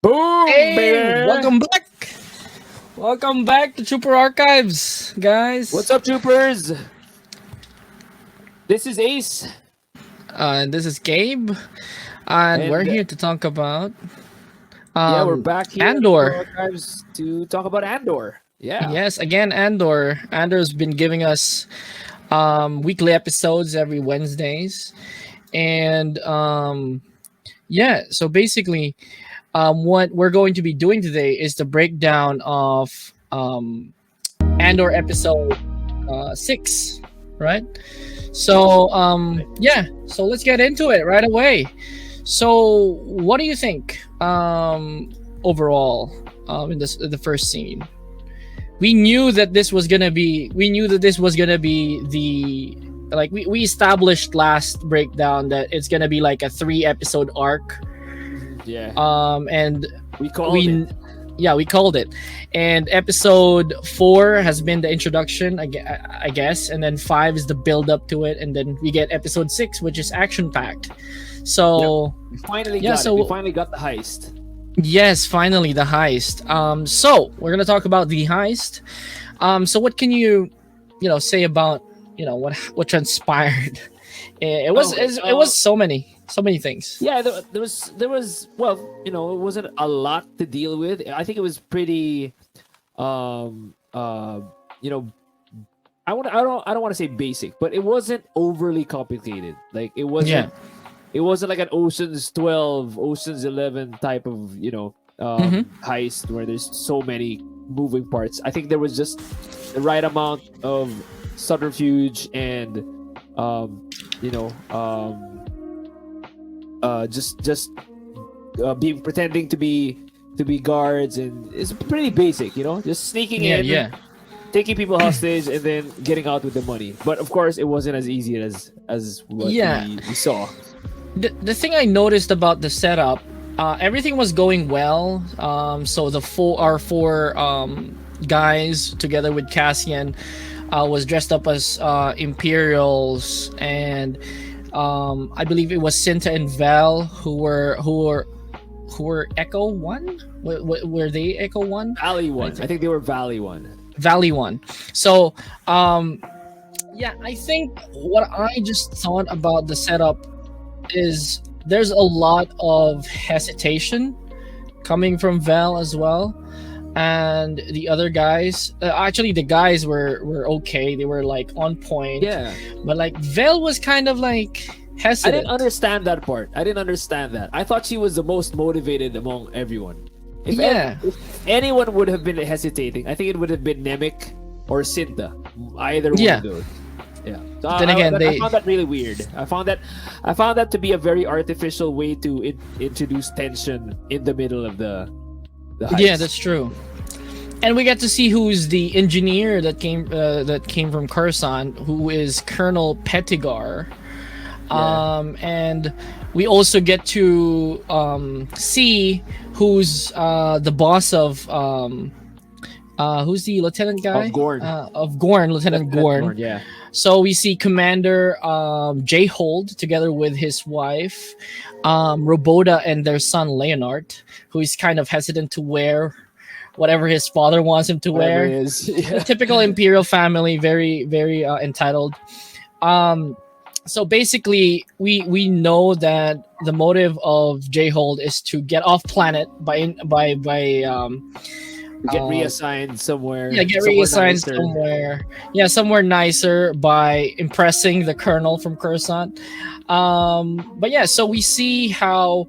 Boom, Hey, baby! welcome back. Welcome back to Trooper Archives, What's guys. up, troopers? This is Ace, And this is Gabe, and we're and here to talk about yeah, we're back here at Super Andor. Archives to talk about Andor. Yeah, Yes, again, Andor. Andor's been giving us weekly episodes every Wednesdays, and yeah. So basically, what we're going to be doing today is the breakdown of Andor episode 6, right? So yeah, so let's get into it right away. So what do you think overall in the first scene? We knew that this was gonna be the like we established last breakdown that it's gonna be like a 3 episode arc. yeah, And we called we it. yeah, we called it. And episode 4 has been the introduction, I guess, and then 5 is the build up to it, and then we get episode 6, which is action packed. So We finally yeah, got so it. We finally got the heist. yes, finally the heist. So we're gonna talk about the heist. So what can you say about what transpired? It was so many things. Yeah, there was well, it wasn't a lot to deal with. I think it was pretty, um, uh, you know, I don't want to say basic, but it wasn't overly complicated. Like it wasn't. Yeah. It wasn't like an Ocean's 12, Ocean's 11 type of, Mm-hmm. heist where there's so many moving parts. I think there was just the right amount of subterfuge and, you know, being pretending to be guards, and it's pretty basic, just sneaking Yeah, in, yeah. taking people hostage, and then getting out with the money. But of course, it wasn't as easy as what Yeah. we saw. The thing I noticed about the setup, everything was going well. So our four guys together with Cassian was dressed up as Imperials, and I believe it was Cinta and Val who were Echo One. Were they Echo One? Valley one. I think they were Valley one. Valley One. So yeah, I think what I just thought about the setup is there's a lot of hesitation coming from Val as well, and the other guys. Actually, the guys were okay. They were like on point. Yeah. But like Val was kind of like I hesitant. didn't understand that part. I didn't understand that. I thought she was the most motivated among everyone. Yeah. If anyone would have been hesitating, I think it would have been Nemec or Cinta. Either one Yeah. of those. Yeah. So Then again, I found that really weird. I found that to be a very artificial way to introduce tension in the middle of the heist. Yeah, that's true. And we get to see who's the engineer that came from Coruscant, who is Colonel Pettigar. And we also get to see who's the boss of who's the lieutenant guy Of Gorn. of Gorn, Lieutenant Gorn. Yeah. So we see Commander Jay Hold together with his wife Roboda and their son Leonard, who is kind of hesitant to wear whatever his father wants him to Whatever wear. it is. The Yeah. typical Imperial family, very very entitled. So basically, we know that the motive of Jay Hold is to get off planet by Get reassigned somewhere. get somewhere reassigned nicer. somewhere nicer by impressing the colonel from Coruscant. But yeah, so we see how.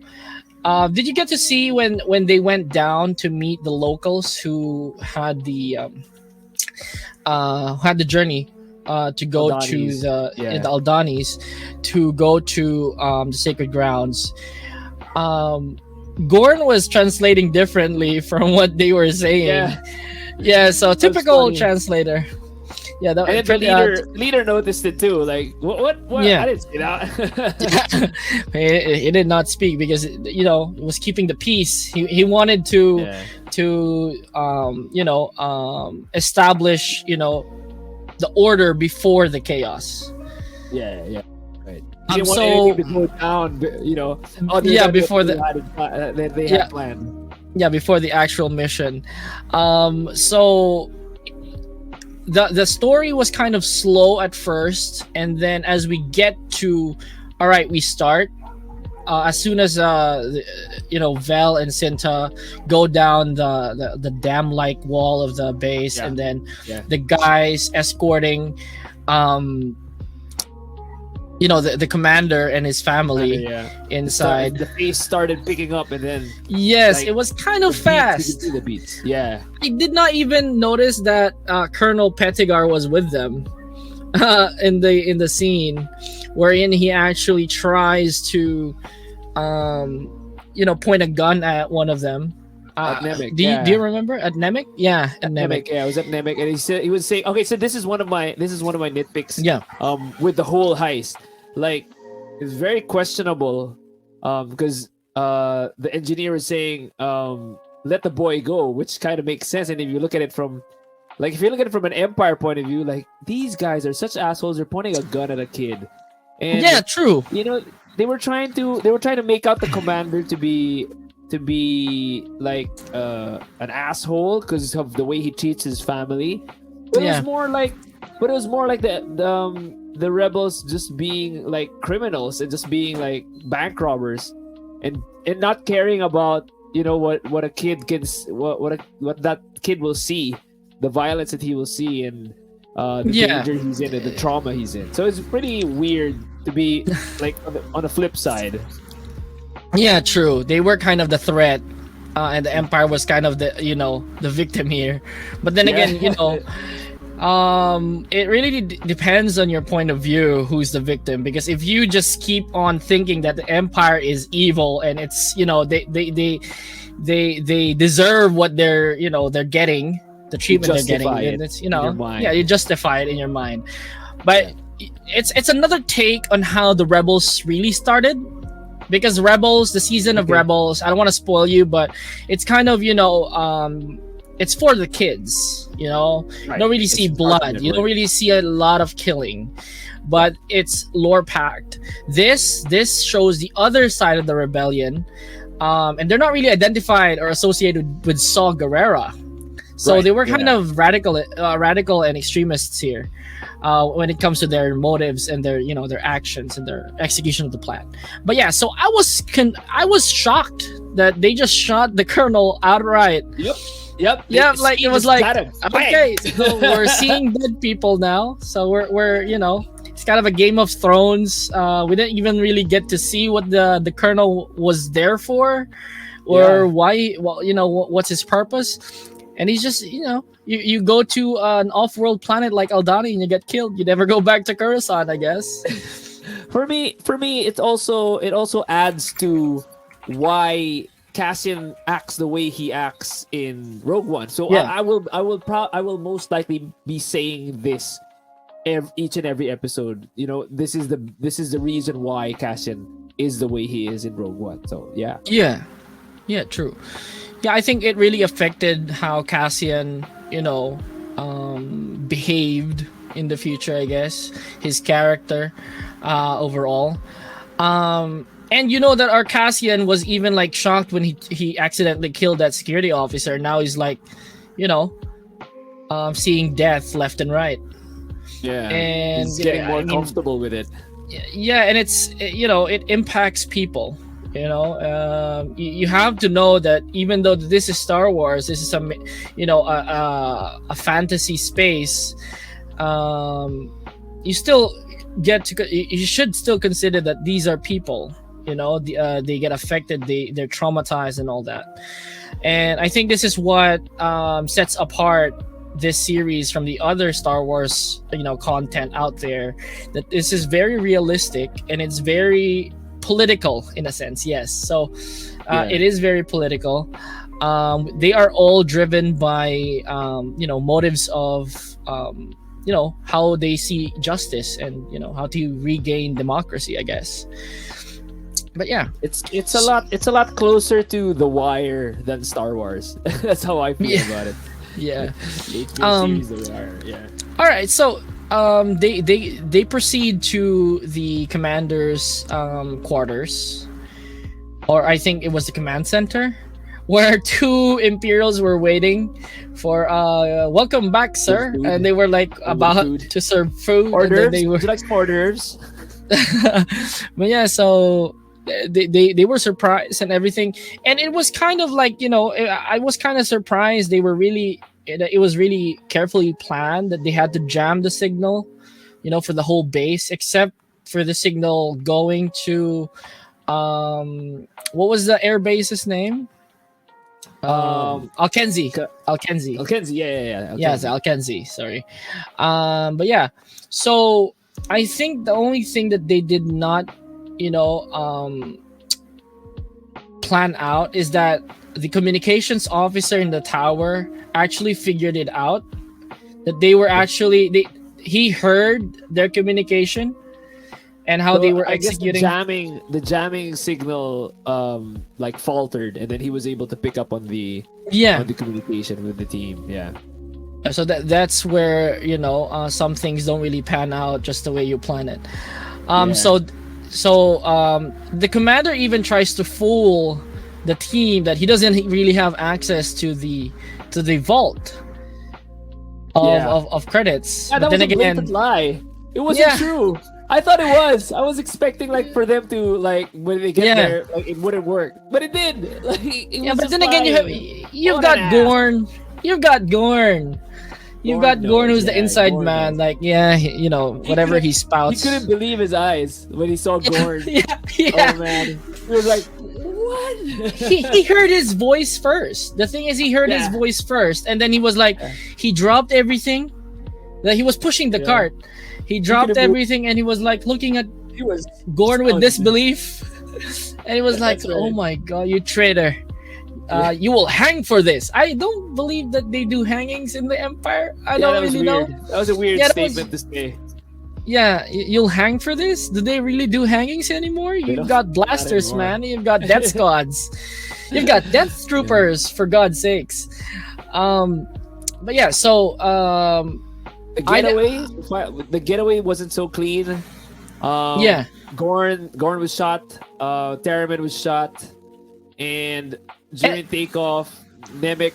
Did you get to see when they went down to meet the locals who had the journey to go to Aldhani's, the Aldhanis to go to the sacred grounds? Gorn was translating differently from what they were saying. Yeah. Yeah, so typical funny. translator. Yeah, that And then the leader noticed it too. Like, what? Yeah. I didn't say that. he did not speak because it was keeping the peace. He wanted to establish the order before the chaos. Yeah. Right. Um, He didn't want so- anything to go down. Other Yeah, than before what they had Yeah. planned. yeah, before the actual mission. So the story was kind of slow at first, and then as we get to, all right, we start. As soon as Vel and Cinta go down the dam like wall of the base, Yeah. and then Yeah. the guys escorting um the commander and his family Yeah. inside. The pace started picking up, and then Yes, like it was kind the of beats, you fast. could see the beats. Yeah. I did not even notice that Colonel Pettigar was with them in the scene, wherein he actually tries to point a gun at one of them. At Nemec, Do you remember at Nemec? Yeah, at Nemec. Nemec, yeah, I was at Nemec, and he was saying, okay, so this is one of my nitpicks. Yeah. With the whole heist, like, it's very questionable, because the engineer is saying, let the boy go, which kind of makes sense, and if you look at it from, like, if you look at it from an Empire point of view, like, these guys are such assholes. They're pointing a gun at a kid, and Yeah, true. they were trying to make out the commander to be like an asshole because of the way he treats his family. But Yeah. it was more like the rebels just being like criminals and just being like bank robbers, and not caring about what a kid can what that kid will see, the violence that he will see, and the Yeah. danger he's in and the trauma he's in. So it's pretty weird to be like on the flip side. Yeah, true. They were kind of the threat, and the Empire was kind of the the victim here. But then again, it really depends on your point of view who's the victim. Because if you just keep on thinking that the Empire is evil and it's they deserve what they're getting, the treatment they're getting, justify then it it's in your mind. yeah, you justify it in your mind. But it's another take on how the rebels really started. Because Rebels, the season of Okay. Rebels, I don't want to spoil you, but it's kind of it's for the kids. You Right. don't really It's see part of blood. it, You don't right. really see a lot of killing, but it's lore packed. This shows the other side of the rebellion, and they're not really identified or associated with Saw Gerrera. So Right, they were kind yeah. of radical and extremists here, when it comes to their motives and their their actions and their execution of the plan. But yeah, so I was shocked that they just shot the colonel outright. Yep. Yeah, like it was Just like, got him. Bang. okay, so we're seeing dead people now. So we're it's kind of a Game of Thrones. We didn't even really get to see what the colonel was there for, or Yeah. why. Well, what's his purpose. And he's just, you go to an off-world planet like Aldhani and you get killed. You never go back to Coruscant, I guess. For me, it also adds to why Cassian acts the way he acts in Rogue One. So Yeah. I will most likely be saying this each and every episode. This is the reason why Cassian is the way he is in Rogue One. So yeah. Yeah, true. Yeah, I think it really affected how Cassian, behaved in the future, I guess. His character, overall. And that our Cassian was even like shocked when he accidentally killed that security officer. Now he's like, seeing death left and right. Yeah. And He's getting more I mean, comfortable with it. yeah, and it impacts people. You have to know that even though this is Star Wars, this is a fantasy space. You still you should still consider that these are people. They get affected, they're traumatized and all that. And I think this is what sets apart this series from the other Star Wars content out there. That this is very realistic and it's very political in a sense. Yes, so it is very political. They are all driven by motives of how they see justice and how to regain democracy, I guess. But yeah, It's a lot closer to The Wire than Star Wars. That's how I feel about it. yeah. The HBO series The Wire. Yeah. All right, so they proceed to the commander's quarters, or I think it was the command center, where two Imperials were waiting for welcome back, Some sir, food. and they were like Some about food. to serve food, Hors and then d'oeuvres. they were Would you like some hors d'oeuvres? but yeah, so they were surprised and everything, and it was kind of like, I was kind of surprised. They were really it was really carefully planned that they had to jam the signal, for the whole base, except for the signal going to what was the air base's name? Alkenzi. Ka- Alkenzi. Alkenzi, yeah. Yes, Alkenzi. Alkenzi. Sorry. But yeah, so I think the only thing that they did not, you know, um, plan out is that the communications officer in the tower actually figured it out. That they were actually he heard their communication and how they So were I guess executing. the jamming signal like faltered, and then he was able to pick up Yeah. on the communication with the team. Yeah. So that's where some things don't really pan out just the way you plan it. Yeah. So the commander even tries to fool the team that he doesn't really have access to the vault Yeah. of credits. Yeah, But that then was a blatant again, lie. It wasn't Yeah. true. I thought it was. I was expecting like for them to like when they get Yeah. there, like it wouldn't work, but it did. Like it yeah. was But just then again, lying. you've What got an ass. Gorn. You've got Gorn. You've got Gorn, knows, who's the yeah, inside Gorn man. knows. Like, yeah, whatever he He spouts. couldn't believe his eyes when he saw Gorn. yeah. Oh man, he was like, "What?" he heard his voice first. The thing is, he heard his Yeah. voice first, and then he was like, Yeah. he dropped everything. Like he was pushing the Yeah. cart. He dropped could've moved. everything, and he was like looking at He was Gorn with stunned. disbelief, and he was like, That's right. "Oh my god, you traitor! You will hang for this." I don't believe that they do hangings in the Empire. I Yeah, don't that was really know. weird. That was a weird Yeah, that was- statement to say. Yeah, you'll hang for this? Do they really do hangings anymore? They You've don't- got blasters, anymore. man. You've got death squads. You've got death troopers, for God's sakes. But yeah, so The I- getaway wasn't so clean. yeah, Gorn was shot. Terriman was shot, and during takeoff, Nemec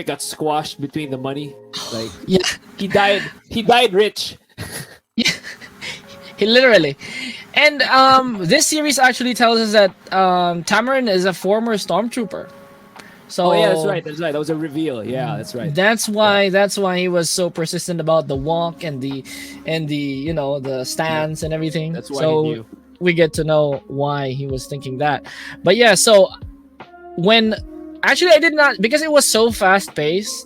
got squashed between the money. Like yeah, he died. He died rich. he literally. And this series actually tells us that Tamarin is a former stormtrooper. So Oh yeah, that's right. That was a reveal. Yeah, that's right. That's why he was so persistent about the walk and the the stance and everything. That's why so he knew. we get to know why he was thinking that. But yeah, so when actually I did not, because it was so fast paced,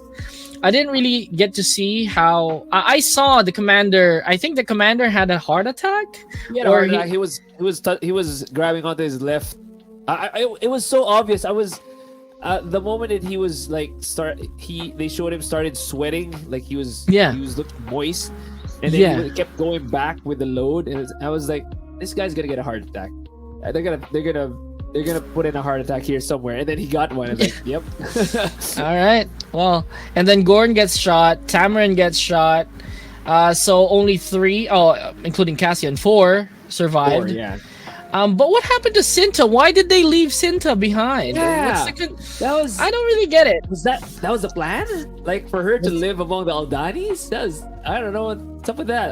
I didn't really get to see how I saw the commander. I think the commander had a heart attack. Yeah, or he was grabbing onto his left. It was so obvious. I was the moment that he was like they showed him started sweating, like he was looking moist, and then he kept going back with the load, and I was like, this guy's gonna get a heart attack. They're gonna put in a heart attack here somewhere, and then he got one. I was like, yep. All right. Well, and then Gordon gets shot. Tamarin gets shot. So only three, including Cassian, four survived. Yeah. But what happened to Cinta? Why did they leave Cinta behind? Yeah. I don't really get it. That was the plan? Like for her to live among the Aldanis? I don't know what's up with that.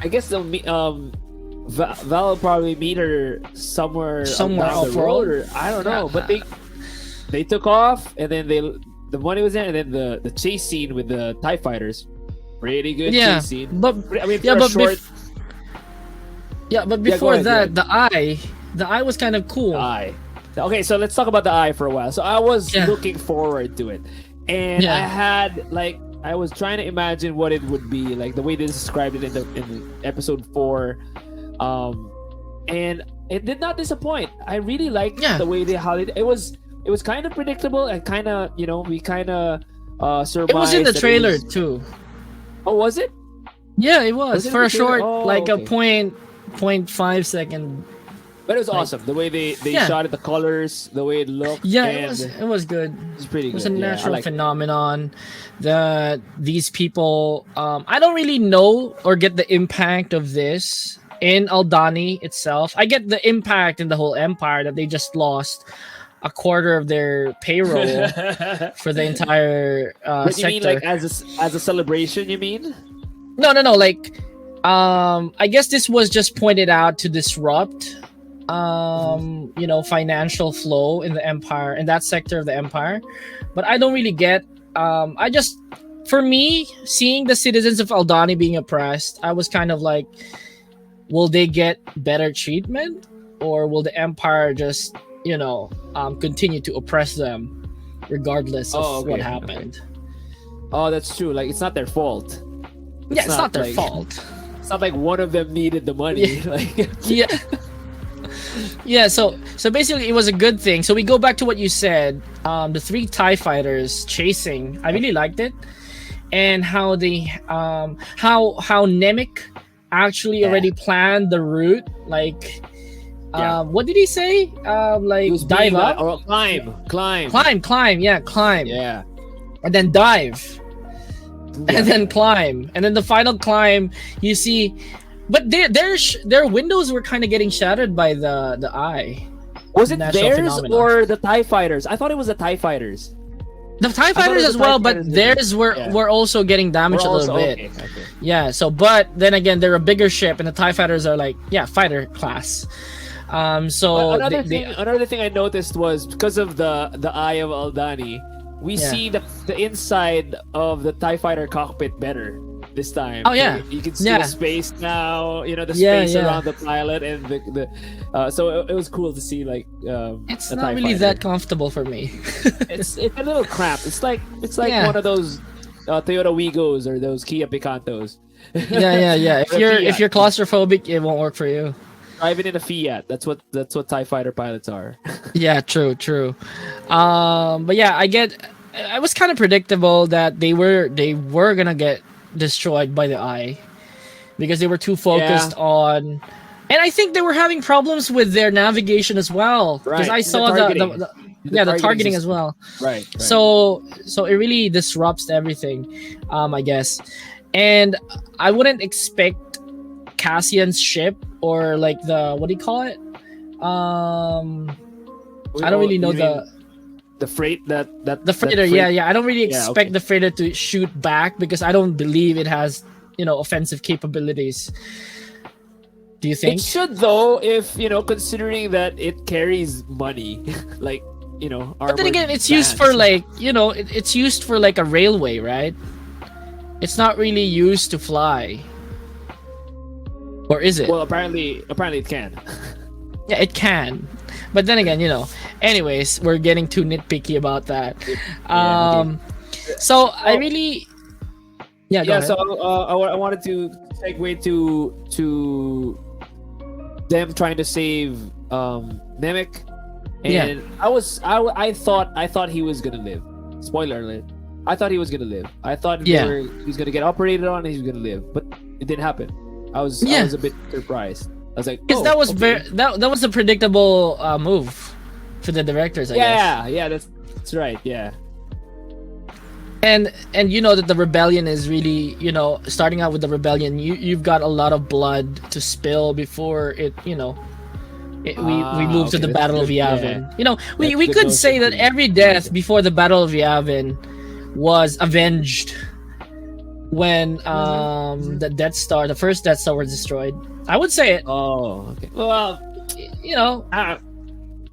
I guess they'll meet Val will probably meet her somewhere down off the road, or I don't know. But they took off, and then the money was there, and then the chase scene with the TIE fighters, pretty good chase scene. But I mean, yeah, for a but short but before ahead, that, go the eye was kind of cool. eye. Okay, so let's talk about the eye for a while. So I was looking forward to it, and I was trying to imagine what it would be like, the way they described it in episode 4, and it did not disappoint. I really liked the way it was kind of predictable, and kind of we kind of surmised. It was in the trailer too. Oh, was it? Yeah, it was for a short, okay. a 0.5 second. But it was awesome the way they shot it, the colors, the way it looked. Yeah, and it was good. It was pretty good. It was a Yeah, I natural liked it. phenomenon that these people. I don't really know or get the impact of this in Aldhani itself. I get the impact in the whole empire that they just lost a quarter of their payroll for the entire But you mean sector. like as a celebration? You mean? No, no, no. Like, I guess this was just pointed out to disrupt, financial flow in the empire, in that sector of the empire. But I don't really get. For me, seeing the citizens of Aldhani being oppressed, I was kind of like, will they get better treatment, or will the empire just, continue to oppress them, regardless of what happened? Oh, that's true. Like, it's not their fault. It's not their like, fault. It's not like one of them needed the money. Yeah. Like, Yeah. Yeah, so basically it was a good thing. So we go back to what you said. The 3 TIE fighters chasing. I really liked it. And how they how Nemec actually already planned the route. Like what did he say? Like dive up? or climb. Climb, yeah, climb. Yeah. And then dive. And then climb. And then the final climb, you see. But their windows were kind of getting shattered by the eye. Was it Natural theirs phenomenon. or the TIE fighters? I thought it was the TIE fighters. The TIE thought it fighters was as the well, TIE but fighters theirs were also getting damaged a little bit. Okay. Yeah, so but then again, they're a bigger ship, and the TIE fighters are like, fighter class. So Another thing I noticed was because of the eye of Aldhani, we see the inside of the TIE fighter cockpit better this time. Oh yeah, you can see the space now. The space around the pilot and so it was cool to see like. It's a not TIE really fighter. that comfortable for me. It's a little cramped. It's like one of those Toyota Wigos or those Kia Picantos. Yeah. If you're claustrophobic, it won't work for you. Driving in a Fiat. That's what TIE fighter pilots are. Yeah, true. But yeah, it was kind of predictable that they were gonna get destroyed by the eye because they were too focused on, and I think they were having problems with their navigation as well, because I saw the targeting as well. Right. So it really disrupts everything, I guess. And I wouldn't expect Cassian's ship, or like the, what do you call it? I don't really know the freight that the freighter. Yeah. I don't really expect the freighter to shoot back because I don't believe it has offensive capabilities. Do you think it should, though? If considering that it carries money, like But then again, it's used for like it's used for like a railway, right? It's not really used to fly, or is it? Well, apparently it can. Yeah, it can. But then again, anyways, we're getting too nitpicky about that. So I really, go ahead. So I wanted to segue to them trying to save Nemec, and I thought he was gonna live. Spoiler alert! I thought he was gonna live. I thought he was gonna get operated on and he was gonna live, but it didn't happen. I was a bit surprised. I was like, because that was that was a predictable move for the directors, I guess. Yeah, that's right. Yeah. And you know that the rebellion is really, starting out with the rebellion, you've got a lot of blood to spill before it, we move to the Battle of Yavin. Yeah. We could say that every death before the Battle of Yavin was avenged when the first Death Star was destroyed. I would say it. Oh, okay. Well,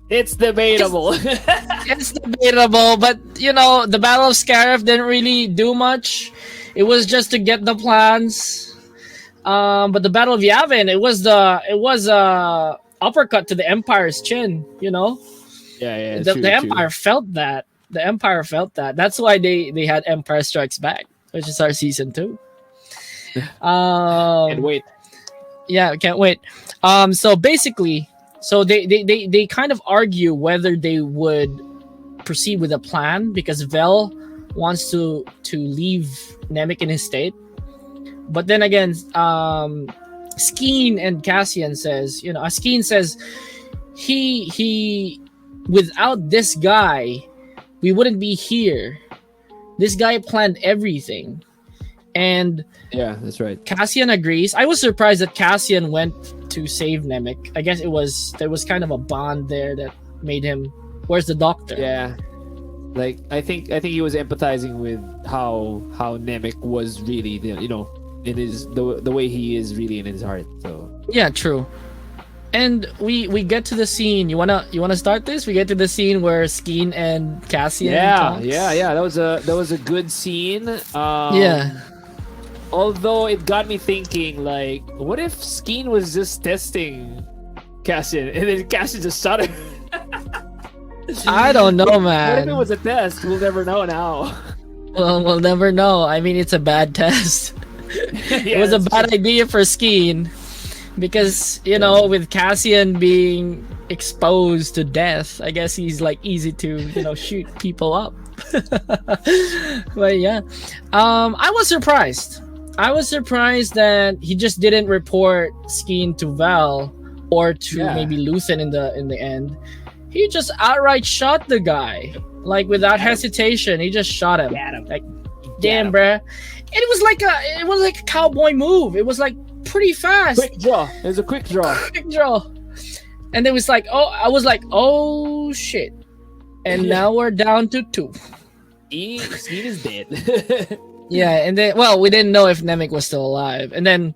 it's debatable. It's debatable, but the Battle of Scarif didn't really do much. It was just to get the plans. But the Battle of Yavin, it was a uppercut to the Empire's chin. Yeah. The Empire felt that. The Empire felt that. That's why they had Empire Strikes Back, which is our season 2. Can't wait. Yeah, can't wait. So basically, they kind of argue whether they would proceed with a plan, because Vel wants to leave Nemec in his state. But then again, Skeen and Cassian says, Skeen says he without this guy, we wouldn't be here. This guy planned everything. And yeah, that's right. Cassian agrees. I was surprised that Cassian went to save Nemec. I guess there was kind of a bond there that made him Where's the doctor? Yeah. Like I think he was empathizing with how Nemec was really, in his the way he is really in his heart. So Yeah, true. And we get to the scene. You wanna start this? We get to the scene where Skeen and Cassian talks. yeah. That was a good scene. Yeah. Although it got me thinking, like, what if Skeen was just testing Cassian and then Cassian just shot him? I don't know, What if man. it was a test? We'll never know now. Well, we'll never know. I mean, it's a bad test. It was a bad idea for Skeen because with Cassian being exposed to death, I guess he's like easy to shoot people up. But yeah, I was surprised. I was surprised that he just didn't report Skeen to Val or to Yeah. maybe Luthen in the end. He just outright shot the guy, like without hesitation. He just shot him. Got him. Like, Got damn, him. bruh. It was like a cowboy move. It was like pretty fast. Quick draw. It was a quick draw. Quick draw. And it was like, I was like, oh shit. And now we're down to 2. Skeen is dead. Yeah, and then we didn't know if Nemec was still alive. And then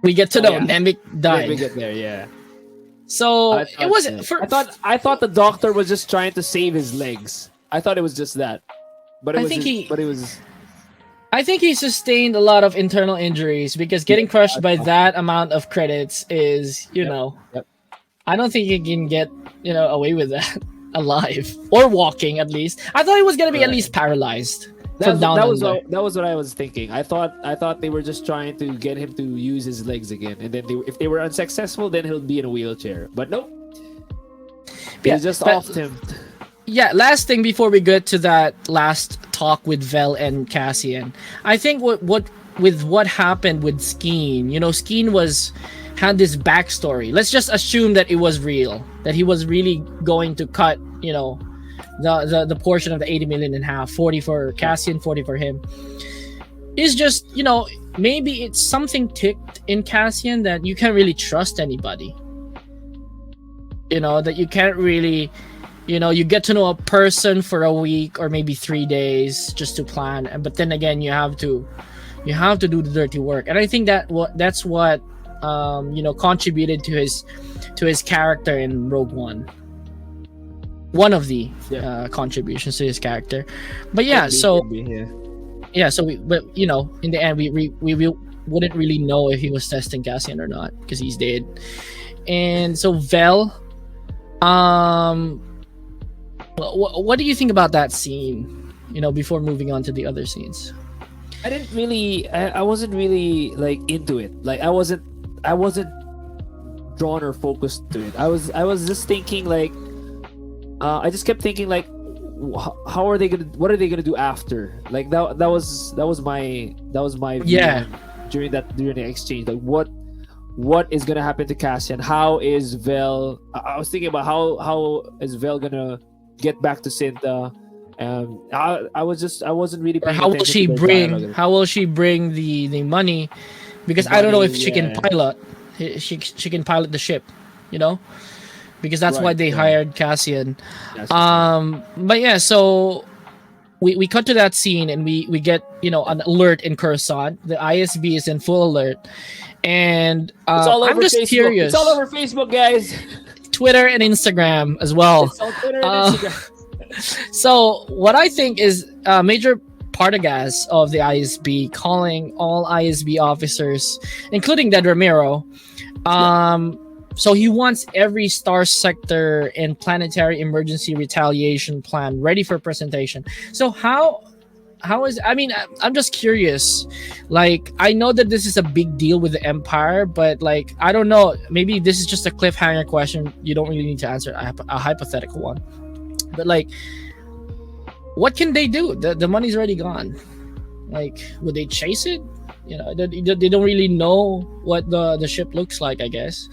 we get to know yeah. Nemec We died. get there, yeah. So I it thought, wasn't yeah. for I thought the doctor was just trying to save his legs. I thought it was just that. But it I was think but it was I think he sustained a lot of internal injuries because getting crushed by that amount of credits is, Yep. I don't think he can get, away with that alive or walking at least. I thought he was gonna be at Right. least paralyzed that from down was under. that was what I was thinking. I thought they were just trying to get him to use his legs again, and then if they were unsuccessful, then he'll be in a wheelchair. But nope, they Yeah, just but- offed him. Yeah, last thing before we get to that last talk with Vel and Cassian, I think what happened with Skeen, Skeen had this backstory. Let's just assume that it was real, that he was really going to cut, the portion of the 80 million in half, 40 for Cassian, 40 for him. It's just, maybe it's something ticked in Cassian that you can't really trust anybody. That you can't really, you get to know a person for a week or maybe 3 days just to plan, but then again you have to do the dirty work. And I think that's what contributed to his character in Rogue One. One of the contributions to his character. But yeah, so but in the end we wouldn't really know if he was testing Cassian or not because he's dead. And so Vel, what do you think about that scene? Before moving on to the other scenes. I wasn't really like into it. Like I wasn't drawn or focused to it. I was just thinking like, I just kept thinking like, what are they gonna do after? Like that was my Yeah. view during the exchange. Like what is gonna happen to Cassian? How is Vel? I was thinking about how is Vel gonna get back to Cinta? I wasn't really. Or paying how will attention she to their bring dialogue. How will she bring the money? Because I don't know if she can Yeah. pilot. She can pilot the ship, because that's why Right, they yeah. hired Cassian. Yes. But yeah, so we cut to that scene and we get an alert in Coruscant. The ISB is in full alert, and It's all over I'm just Facebook. curious. It's all over Facebook, guys. Twitter and Instagram as well. It's on Twitter and Uh, Instagram. So what I think is Major Partagas of the ISB calling all ISB officers, including Dad Ramiro. So he wants every star sector and planetary emergency retaliation plan ready for presentation. So how is, I mean, I'm just curious. Like, I know that this is a big deal with the Empire, but like, I don't know. Maybe this is just a cliffhanger question. You don't really need to answer a hypothetical one. But like, what can they do? The money's already gone. Like, would they chase it? They don't really know what the ship looks like, I guess.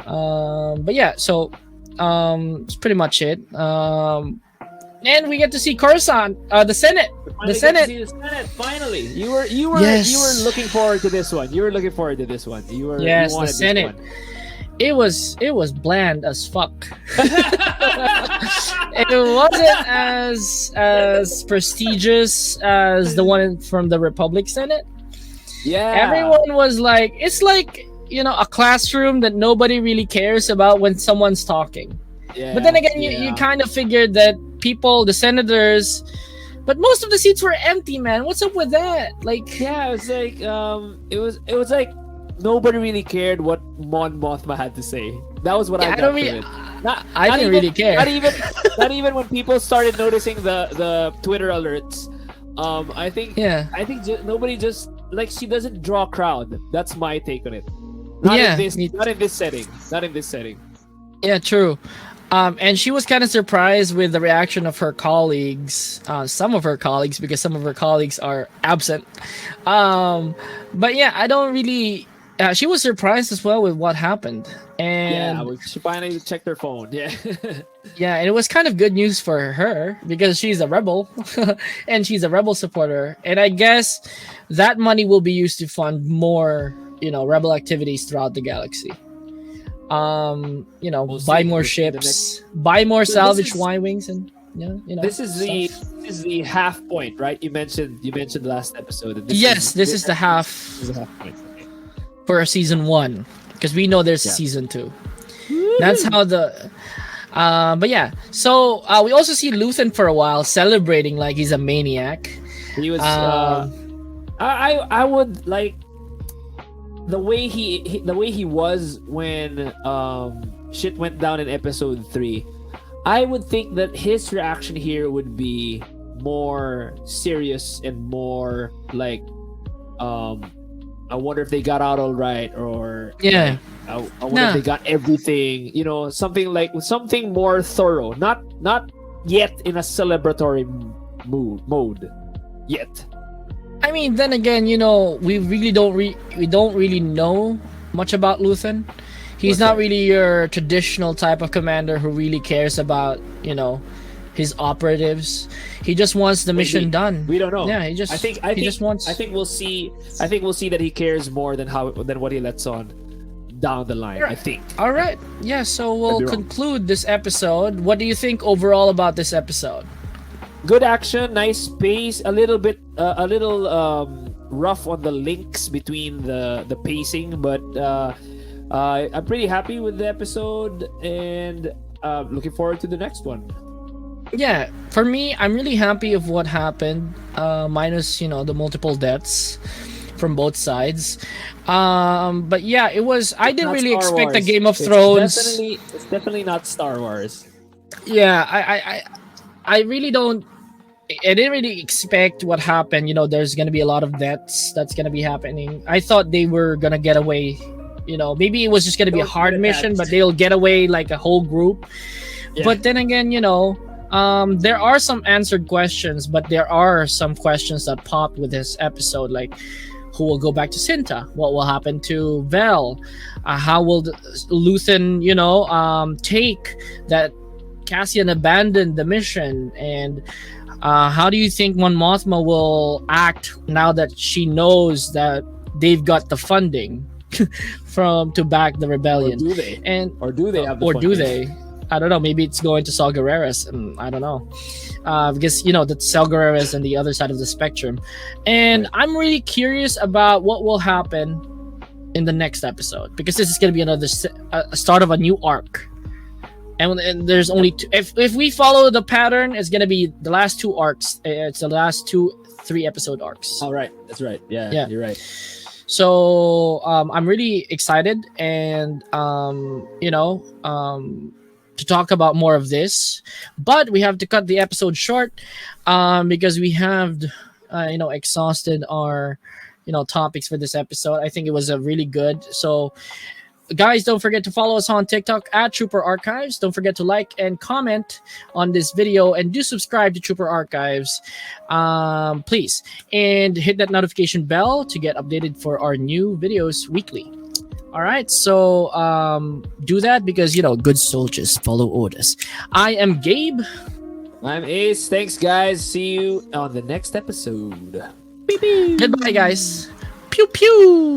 But yeah, so it's pretty much it. And we get to see Coruscant, the Senate. Finally The Senate. get to see the Senate. Finally, you were Yes. looking forward to this one. You were looking forward to this one. You Yes, the wanted this Senate. one. it was bland as fuck. It wasn't as prestigious as the one from the Republic Senate. Yeah. Everyone was like, it's like, a classroom that nobody really cares about when someone's talking. Yeah. But then again, you kind of figured that people, the senators, but most of the seats were empty, man. What's up with that? Like, Yeah, it was like it was like nobody really cared what Mon Mothma had to say. That was what yeah, I I got don't from really, it. I didn't really care. Not even when people started noticing the Twitter alerts. I think Yeah. nobody just like she doesn't draw a crowd. That's my take on it. Not Yeah, in this setting. Not in this setting. Yeah, true. And she was kind of surprised with the reaction of her colleagues, some of her colleagues, because some of her colleagues are absent. But yeah, I don't really. She was surprised as well with what happened, Yeah, and she finally checked her phone. Yeah. yeah, and it was kind of good news for her because she's a rebel, and she's a rebel supporter, and I guess that money will be used to fund more, rebel activities throughout the galaxy. We'll Buy see. more We'll see the ships, buy more So salvage this is- Y-wings, and This is stuff. the half point, right? You mentioned last episode. That Yes, this is the half this is a half point. for season 1 because we know there's a Yeah. season 2. That's how the but yeah, so we also see Luthen for a while celebrating like he's a maniac. He was. Um, I would like the way the way he was when shit went down in episode 3. I would think that his reaction here would be more serious and more like I wonder if they got out all right, or Yeah. I wonder if they got everything, something more thorough, not yet in a celebratory mode yet. I mean, then again, we really don't we don't really know much about Luthen. He's What's not that? really your traditional type of commander who really cares about, his operatives. He just wants the mission done. We don't know. Yeah, he just wants. I think we'll see that he cares more than what he lets on down the line. I think. All right. Yeah, so we'll Could be wrong. conclude this episode. What do you think overall about this episode? Good action, nice pace, a little bit rough on the links between the pacing, but I'm pretty happy with the episode and looking forward to the next one. Yeah, for me, I'm really happy of what happened, minus, the multiple deaths from both sides. But yeah, it was. I didn't Not really Star expect a Wars. Game of It's Thrones. It's definitely not Star Wars. Yeah, I really don't. I didn't really expect what happened. There's gonna be a lot of deaths that's gonna be happening. I thought they were gonna get away. Maybe it was just gonna be a Don't hard do that. mission, but they'll get away like a whole group. Yeah. But then again, there are some answered questions, but there are some questions that popped with this episode, like who will go back to Cinta? What will happen to Vel? How will Luthen, take that Cassian abandoned the mission? And how do you think Mon Mothma will act now that she knows that they've got the funding to back the Or rebellion? do they? And Or do they have the or do funding? they? I don't know. Maybe it's going to Saw Gerreras, and I don't know, because that's Saw Gerreras on the other side of the spectrum. And I'm really curious about what will happen in the next episode, because this is going to be another start of a new arc. And there's only two. If we follow the pattern, it's going to be the last two arcs. It's the last 3 episode arcs. Oh, right. That's right. Yeah, Yeah. You're right. So I'm really excited, and to talk about more of this, but we have to cut the episode short because we have exhausted our topics for this episode. I think it was a really good. So guys, don't forget to follow us on TikTok at Trooper Archives. Don't forget to like and comment on this video, and do subscribe to Trooper Archives, please, and hit that notification bell to get updated for our new videos weekly. All right, so do that, because good soldiers follow orders. I am Gabe. I'm Ace. Thanks, guys. See you on the next episode. Goodbye, guys. Pew pew.